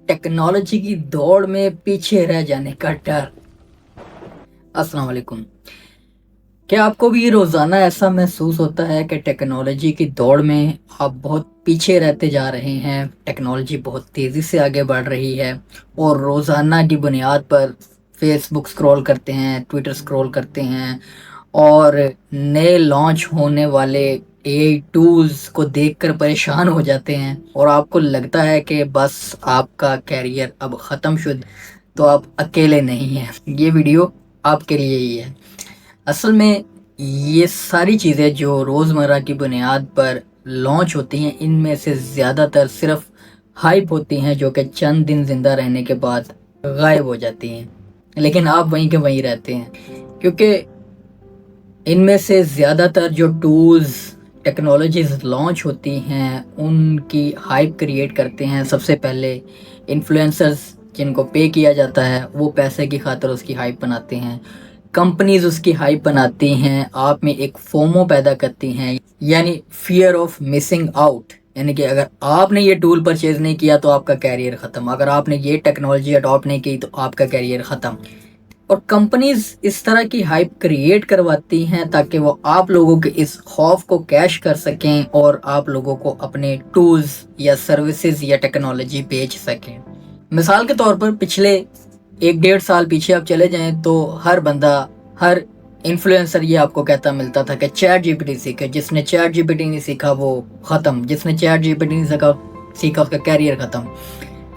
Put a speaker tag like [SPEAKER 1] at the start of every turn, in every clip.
[SPEAKER 1] Technology की दौड़ में पीछे रह जाने का डर। अस्सलाम वालेकुम। क्या आपको भी रोज़ाना ऐसा महसूस होता है कि टेक्नोलॉजी की दौड़ में आप बहुत पीछे रहते जा रहे हैं? टेक्नोलॉजी बहुत तेज़ी से आगे बढ़ रही है और रोज़ाना की बुनियाद पर फेसबुक स्क्रॉल करते हैं, ट्विटर स्क्रॉल करते हैं और नए लॉन्च होने वाले एआई टूल्स को देखकर परेशान हो जाते हैं और आपको लगता है कि बस आपका कैरियर अब ख़त्म शुद। तो आप अकेले नहीं हैं, ये वीडियो आपके लिए ही है। असल में ये सारी चीज़ें जो रोज़मर्रा की बुनियाद पर लॉन्च होती हैं, इनमें से ज़्यादातर सिर्फ हाइप होती हैं जो कि चंद दिन ज़िंदा रहने के बाद गायब हो जाती हैं, लेकिन आप वहीं के वहीं रहते हैं क्योंकि इनमें से ज़्यादातर जो टूल्स टेक्नोलॉजीज़ लॉन्च होती हैं उनकी हाइप क्रिएट करते हैं सबसे पहले इन्फ्लुएंसर्स, जिनको पे किया जाता है। वो पैसे की खातिर उसकी हाइप बनाते हैं, कंपनीज उसकी हाइप बनाती हैं, आप में एक फोमो पैदा करती हैं, यानी फियर ऑफ मिसिंग आउट। यानी कि अगर आपने ये टूल परचेज नहीं किया तो आपका कैरियर ख़त्म, अगर आपने ये टेक्नोलॉजी अडॉप्ट नहीं की तो आपका कैरियर ख़त्म। और कंपनीज इस तरह की हाइप क्रिएट करवाती हैं ताकि वो आप लोगों के इस खौफ को कैश कर सकें और आप लोगों को अपने टूल्स या सर्विसेज या टेक्नोलॉजी बेच सकें। मिसाल के तौर पर पिछले 1-1.5 साल पीछे आप चले जाएं तो हर बंदा, हर इन्फ्लुएंसर ये आपको कहता मिलता था कि चैट जीपीटी सीखे, जिसने चैट जीपीटी नहीं सीखा वो ख़त्म, जिसने चैट जीपीटी नहीं सीखा उसका कैरियर ख़त्म।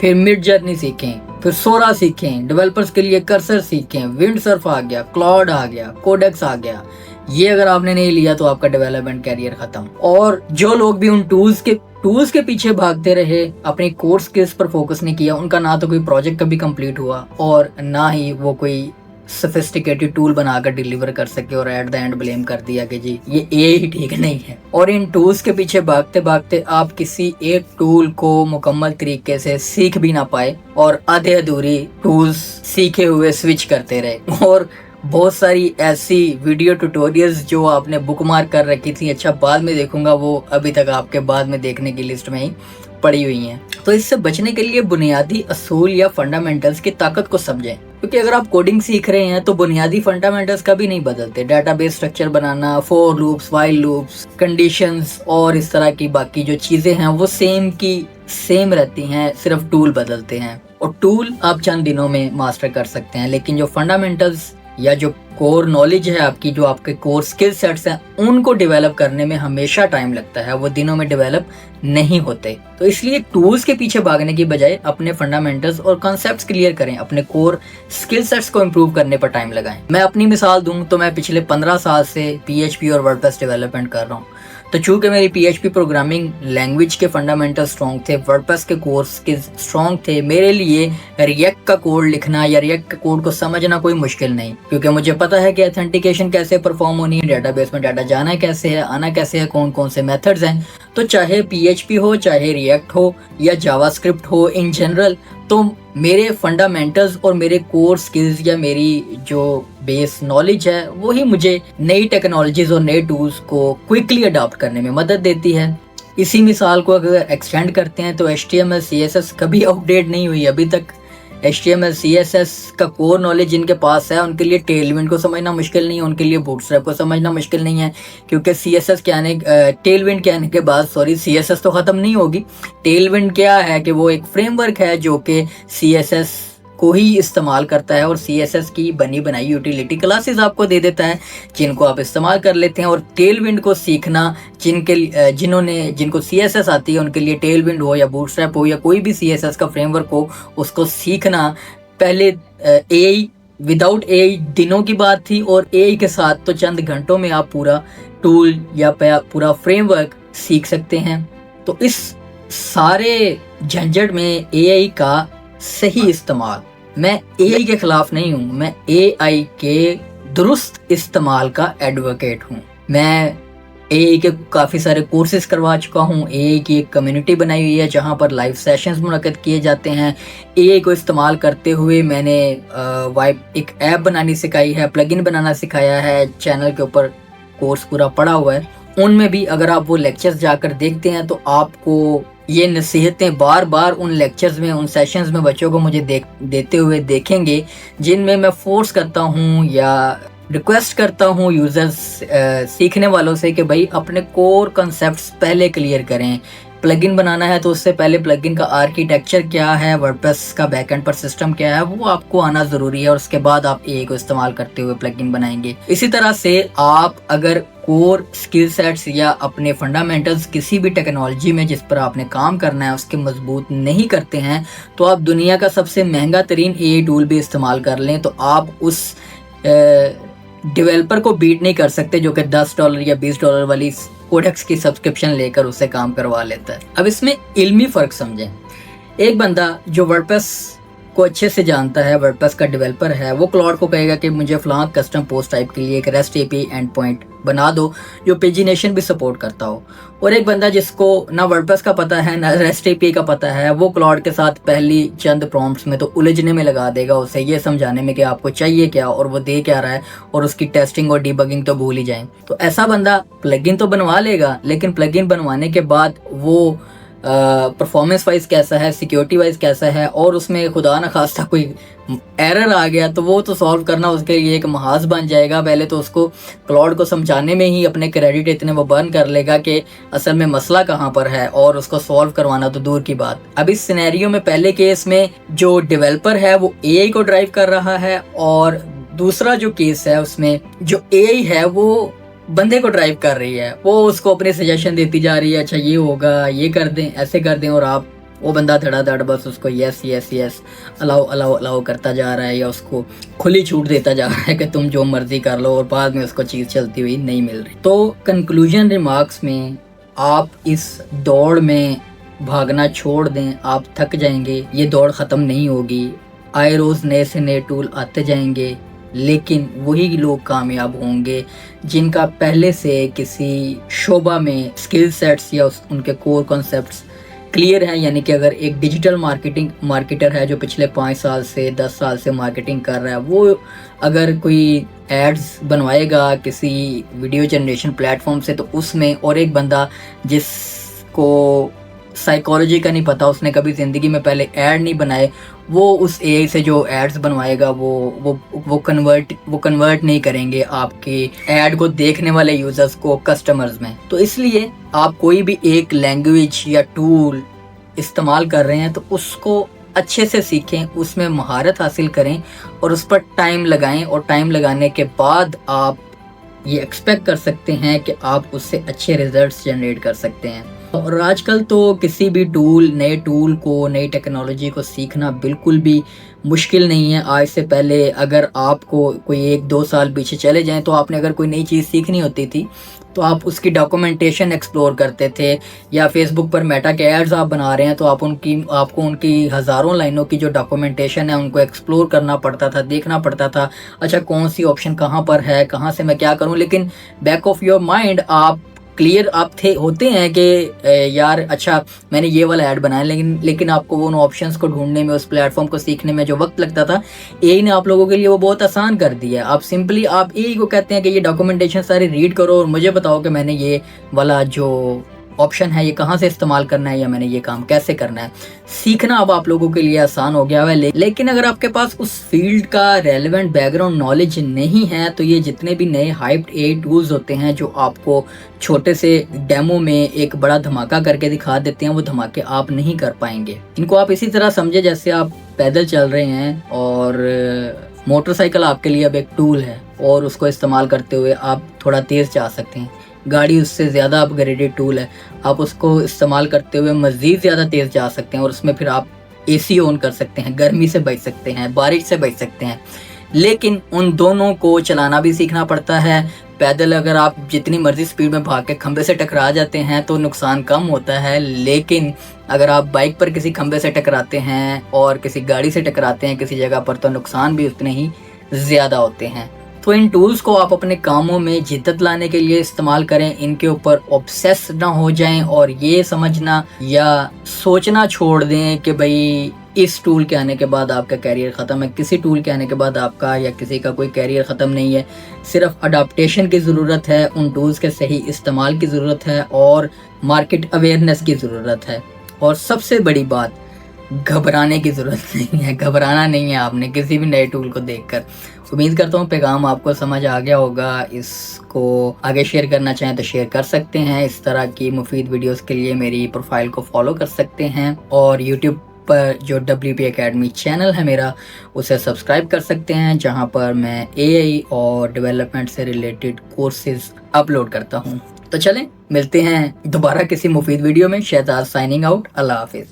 [SPEAKER 1] फिर मिड जर्नी सीखें, फिर सोरा सीखें, डेवलपर्स के लिए कर्सर सीखें, विंड सर्फ आ गया, क्लाउड आ गया, कोडेक्स आ गया। ये अगर आपने नहीं लिया तो आपका डेवलपमेंट कैरियर खत्म। और जो लोग भी उन टूल्स के पीछे भागते रहे, अपनी कोर स्किल्स पर फोकस नहीं किया, उनका ना तो कोई प्रोजेक्ट कभी कंप्लीट हुआ और ना ही वो कोई सोफिस्टिकेटेड टूल बनाकर डिलीवर कर सके और एट द एंड ब्लेम कर दिया कि जी ये एआई ही ठीक नहीं है। और इन टूल्स के पीछे भागते भागते आप किसी एक टूल को मुकम्मल तरीके से सीख भी ना पाए और आधे अधूरी टूल्स सीखे हुए स्विच करते रहे। और बहुत सारी ऐसी वीडियो ट्यूटोरियल्स जो आपने बुकमार्क कर रखी थी, अच्छा बाद में देखूंगा, वो अभी तक आपके बाद में देखने की लिस्ट में ही पड़ी हुई हैं। तो इससे बचने के लिए बुनियादी असूल या फंडामेंटल्स की ताकत को समझें, क्योंकि अगर आप कोडिंग सीख रहे हैं तो बुनियादी फंडामेंटल्स कभी नहीं बदलते। Database structure banana, for loops, while loops, conditions और इस तरह की बाकी जो चीज़ें हैं वो सेम की सेम रहती हैं, सिर्फ टूल बदलते हैं। और टूल आप चंद दिनों में मास्टर कर सकते हैं, लेकिन जो फंडामेंटल्स या जो कोर नॉलेज है आपकी, जो आपके कोर स्किल सेट्स हैं, उनको डेवलप करने में हमेशा टाइम लगता है, वो दिनों में डेवलप नहीं होते। तो इसलिए टूल्स के पीछे भागने की बजाय अपने फंडामेंटल्स और कॉन्सेप्ट्स क्लियर करें, अपने कोर स्किल सेट्स को इम्प्रूव करने पर टाइम लगाएं। मैं अपनी मिसाल दूं तो मैं पिछले 15 साल से पीएचपी और वर्डप्रेस डेवलपमेंट कर रहा हूँ। तो चूंकि मेरी पीएचपी प्रोग्रामिंग लैंग्वेज के फंडामेंटल स्ट्रॉन्ग थे, वर्डप्रेस के कोर्स के स्ट्रॉन्ग थे, मेरे लिए रिएक्ट का कोड लिखना या रिएक्ट का कोड को समझना कोई मुश्किल नहीं, क्योंकि मुझे पता है कि ऑथेंटिकेशन कैसे परफॉर्म होनी है, डेटाबेस में डाटा जाना कैसे है, आना कैसे है, कौन कौन से मेथड्स हैं। तो चाहे पीएचपी हो, चाहे रिएक्ट हो या जावास्क्रिप्ट हो, इन जनरल तो मेरे फंडामेंटल्स और मेरे कोर स्किल्स या मेरी जो बेस नॉलेज है वही मुझे नई टेक्नोलॉजीज और नए टूल्स को क्विकली अडॉप्ट करने में मदद देती है। इसी मिसाल को अगर एक्सटेंड करते हैं तो HTML CSS कभी अपडेट नहीं हुई अभी तक। HTML CSS का कोर नॉलेज जिनके पास है उनके लिए टेलविंड को समझना मुश्किल नहीं है, उनके लिए बूटस्ट्रैप को समझना मुश्किल नहीं है, क्योंकि टेलविंड के आने के बाद CSS तो ख़त्म नहीं होगी। टेलविंड क्या है कि वो एक फ्रेमवर्क है जो कि CSS को ही इस्तेमाल करता है और CSS की बनी बनाई यूटिलिटी क्लासेस आपको दे देता है, जिनको आप इस्तेमाल कर लेते हैं। और टेलविंड को सीखना जिनको CSS आती है उनके लिए टेलविंड हो या बूटस्ट्रैप हो या कोई भी CSS का फ्रेमवर्क हो, उसको सीखना पहले AI विदाउट AI दिनों की बात थी, और AI के साथ तो चंद घंटों में आप पूरा टूल या पूरा फ्रेमवर्क सीख सकते हैं। तो इस सारे झंझट में AI का सही इस्तेमाल, मैं AI के खिलाफ नहीं हूँ, मैं AI के दुरुस्त इस्तेमाल का एडवोकेट हूँ। मैं AI के काफ़ी सारे कोर्सेज करवा चुका हूँ, AI की एक कम्युनिटी बनाई हुई है जहाँ पर लाइव सेशंस मुनक्किद किए जाते हैं। AI को इस्तेमाल करते हुए मैंने एक ऐप बनानी सिखाई है, प्लगइन बनाना सिखाया है, चैनल के ऊपर कोर्स पूरा पड़ा हुआ है। उनमें भी अगर आप वो लेक्चर्स जाकर देखते हैं तो आपको ये नसीहतें बार बार उन लेक्चर्स में, उन सेशंस में बच्चों को मुझे देते हुए देखेंगे, जिनमें मैं फोर्स करता हूँ या रिक्वेस्ट करता हूँ यूज़र्स, सीखने वालों से कि भाई अपने कोर कॉन्सेप्ट्स पहले क्लियर करें। प्लगइन बनाना है तो उससे पहले प्लगइन का आर्किटेक्चर क्या है, वर्डप्रेस का बैकएंड पर सिस्टम क्या है, वो आपको आना ज़रूरी है, और उसके बाद आप एआई को इस्तेमाल करते हुए प्लगइन बनाएंगे। इसी तरह से आप अगर कोर स्किल सेट्स या अपने फंडामेंटल्स किसी भी टेक्नोलॉजी में जिस पर आपने काम करना है उसके मजबूत नहीं करते हैं, तो आप दुनिया का सबसे महंगा तरीन एआई टूल भी इस्तेमाल कर लें तो आप उस डेवलपर को बीट नहीं कर सकते जो कि $10 या $20 वाली कोडेक्स की सब्सक्रिप्शन लेकर उससे काम करवा लेता है। अब इसमें इल्मी फ़र्क समझें। एक बंदा जो वर्डप्रेस को अच्छे से जानता है, वर्डप्रेस का डेवलपर है, वो क्लाउड को कहेगा कि मुझे फलां कस्टम पोस्ट टाइप के लिए एक रेस्ट एपीआई एंड पॉइंट बना दो जो पेजिनेशन भी सपोर्ट करता हो। और एक बंदा जिसको ना वर्डप्रेस का पता है ना रेस्ट एपीआई का पता है, वो क्लाउड के साथ पहली चंद प्रॉम्प्ट्स में तो उलझने में लगा देगा, उसे ये समझाने में कि आपको चाहिए क्या और वो दे क्या रहा है, और उसकी टेस्टिंग और डिबगिंग तो भूल ही जाएं। तो ऐसा बंदा प्लगइन तो बनवा लेगा, लेकिन प्लगइन बनवाने के बाद वो परफॉर्मेंस वाइज कैसा है, सिक्योरिटी वाइज कैसा है, और उसमें खुदा न खास्ता कोई एरर आ गया तो वो तो सॉल्व करना उसके लिए एक महाज बन जाएगा। पहले तो उसको क्लाउड को समझाने में ही अपने क्रेडिट इतने वो बर्न कर लेगा कि असल में मसला कहाँ पर है, और उसको सॉल्व करवाना तो दूर की बात। अब इस सिनेरियो में पहले केस में जो डेवलपर है वो एआई को ड्राइव कर रहा है, और दूसरा जो केस है उसमें जो एआई है वो बंदे को ड्राइव कर रही है, वो उसको अपने सजेशन देती जा रही है, अच्छा ये होगा, ये कर दें, ऐसे कर दें, और आप वो बंदा धड़ाधड़ बस उसको yes yes yes allow allow allow करता जा रहा है, या उसको खुली छूट देता जा रहा है कि तुम जो मर्जी कर लो, और बाद में उसको चीज़ चलती हुई नहीं मिल रही। तो कंक्लूजन रिमार्क्स में आप इस दौड़ में भागना छोड़ दें, आप थक जाएंगे, ये दौड़ ख़त्म नहीं होगी, आए रोज़ नए से नए टूल आते जाएंगे, लेकिन वही लोग कामयाब होंगे जिनका पहले से किसी शोबा में स्किल सेट्स या उनके कोर कॉन्सेप्ट्स क्लियर हैं। यानी कि अगर एक डिजिटल मार्केटर है जो पिछले 5 साल से 10 साल से मार्केटिंग कर रहा है, वो अगर कोई एड्स बनवाएगा किसी वीडियो जनरेशन प्लेटफॉर्म से तो उसमें, और एक बंदा जिसको साइकोलॉजी का नहीं पता, उसने कभी ज़िंदगी में पहले ऐड नहीं बनाए, वो उस एआई से जो एड्स बनवाएगा वो कन्वर्ट नहीं करेंगे आपके ऐड को देखने वाले यूज़र्स को कस्टमर्स में। तो इसलिए आप कोई भी एक लैंग्वेज या टूल इस्तेमाल कर रहे हैं तो उसको अच्छे से सीखें, उसमें महारत हासिल करें और उस पर टाइम लगाएं, और टाइम लगाने के बाद आप ये एक्सपेक्ट कर सकते हैं कि आप उससे अच्छे रिजल्ट्स जनरेट कर सकते हैं। और आजकल तो किसी भी नए टूल को, नई टेक्नोलॉजी को सीखना बिल्कुल भी मुश्किल नहीं है। आज से पहले अगर आपको कोई 1-2 साल पीछे चले जाएं तो आपने अगर कोई नई चीज़ सीखनी होती थी तो आप उसकी डॉक्यूमेंटेशन एक्सप्लोर करते थे, या फेसबुक पर मेटा के एड्स आप बना रहे हैं तो आपको उनकी हज़ारों लाइनों की जो डॉक्यूमेंटेशन है उनको एक्सप्लोर करना पड़ता था, देखना पड़ता था, अच्छा कौन सी ऑप्शन कहाँ पर है, कहाँ से मैं क्या करूँ। लेकिन बैक ऑफ योर माइंड आप क्लियर होते हैं कि यार अच्छा मैंने ये वाला ऐड बनाया, लेकिन आपको वो उन ऑप्शंस को ढूंढने में, उस प्लेटफॉर्म को सीखने में जो वक्त लगता था, एआई ने आप लोगों के लिए वो बहुत आसान कर दिया है। आप सिंपली आप एआई को कहते हैं कि ये डॉक्यूमेंटेशन सारी रीड करो और मुझे बताओ कि मैंने ये वाला जो ऑप्शन है ये कहाँ से इस्तेमाल करना है, या मैंने ये काम कैसे करना है। सीखना अब आप लोगों के लिए आसान हो गया है, लेकिन अगर आपके पास उस फील्ड का रेलेवेंट बैकग्राउंड नॉलेज नहीं है तो ये जितने भी नए हाइप्ड एआई टूल्स होते हैं जो आपको छोटे से डेमो में एक बड़ा धमाका करके दिखा देते हैं, वो धमाके आप नहीं कर पाएंगे। इनको आप इसी तरह समझे जैसे आप पैदल चल रहे हैं और मोटरसाइकिल आपके लिए अब एक टूल है और उसको इस्तेमाल करते हुए आप थोड़ा तेज़ जा सकते हैं। गाड़ी उससे ज़्यादा अपग्रेडेड टूल है, आप उसको इस्तेमाल करते हुए मज़ीद ज़्यादा तेज़ जा सकते हैं, और उसमें फिर आप एसी ऑन कर सकते हैं, गर्मी से बच सकते हैं, बारिश से बच सकते हैं। लेकिन उन दोनों को चलाना भी सीखना पड़ता है। पैदल अगर आप जितनी मर्जी स्पीड में भाग के खंबे से टकरा जाते हैं तो नुकसान कम होता है, लेकिन अगर आप बाइक पर किसी खंबे से टकराते हैं और किसी गाड़ी से टकराते हैं किसी जगह पर तो नुकसान भी उतने ही ज़्यादा होते हैं। तो इन टूल्स को आप अपने कामों में जिद्दत लाने के लिए इस्तेमाल करें, इनके ऊपर ऑब्सेस ना हो जाएं और ये समझना या सोचना छोड़ दें कि भाई اس ٹول کے آنے کے بعد آپ کا کیریئر ختم ہے، کسی ٹول کے آنے کے بعد آپ کا یا کسی کا کوئی کیریئر ختم نہیں ہے، صرف اڈاپٹیشن کی ضرورت ہے، ان ٹولز کے صحیح استعمال کی ضرورت ہے اور مارکیٹ اویئرنیس کی ضرورت ہے، اور سب سے بڑی بات گھبرانے کی ضرورت نہیں ہے، گھبرانا نہیں ہے آپ نے کسی بھی نئے ٹول کو دیکھ کر۔ امید کرتا ہوں پیغام آپ کو سمجھ آ گیا ہوگا، اس کو آگے شیئر کرنا چاہیں تو شیئر کر سکتے ہیں، اس طرح کی مفید ویڈیوز کے لیے میری پروفائل کو فالو کر سکتے ہیں، اور یوٹیوب پر جو WP اکیڈمی چینل ہے میرا اسے سبسکرائب کر سکتے ہیں، جہاں پر میں AI اور ڈیولپمنٹ سے ریلیٹڈ کورسز اپلوڈ کرتا ہوں۔ تو چلیں ملتے ہیں دوبارہ کسی مفید ویڈیو میں۔ شہزاد سائننگ آؤٹ، اللہ حافظ۔